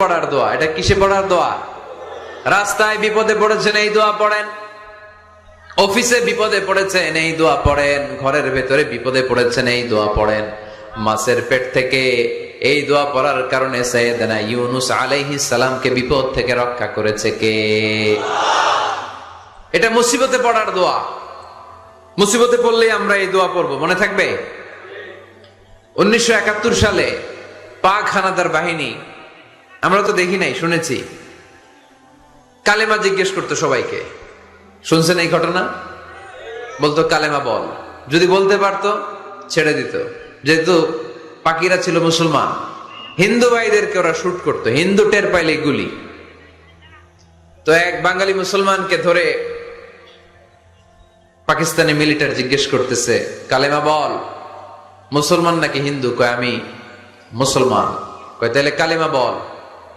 পড়ার দোয়া। এটা কিসে পড়ার দোয়া? রাস্তায় বিপদে পড়েছেন এই দোয়া পড়েন, অফিসে বিপদে পড়েছেন এই দোয়া পড়েন, ঘরের ভেতরে বিপদে পড়েছেন এই দোয়া পড়েন। মাছের পেট থেকে এই দোয়া পড়ার কারণে সাইয়েদনা ইউনুস আলাইহিস সালামকে বিপদ থেকে রক্ষা করেছে কে? এটা মুসিবতে পড়ার দোয়া। মুসিবতে পড়লেই আমরা এই দোয়া পড়বো, মনে থাকবে? 1971 সালে পাক হানাদার বাহিনী, আমরা তো দেখি নাই, শুনেছি, কালেমা জিজ্ঞেস করতো সবাইকে। শুনছেন এই ঘটনা? বলতো কালেমা বল, যদি বলতে পারতো ছেড়ে দিত। যেহেতু পাকিরা ছিল মুসলমান, হিন্দু ভাইদেরকে ওরা শুট করতো, হিন্দু টের পাইলে গুলি। তো এক বাঙালি মুসলমানকে ধরে পাকিস্তানি মিলিটারি জিজ্ঞেস করতেছে, কালেমা বল, মুসলমান নাকি হিন্দু? কয় আমি মুসলমান। কয় তাহলে কালেমা বল।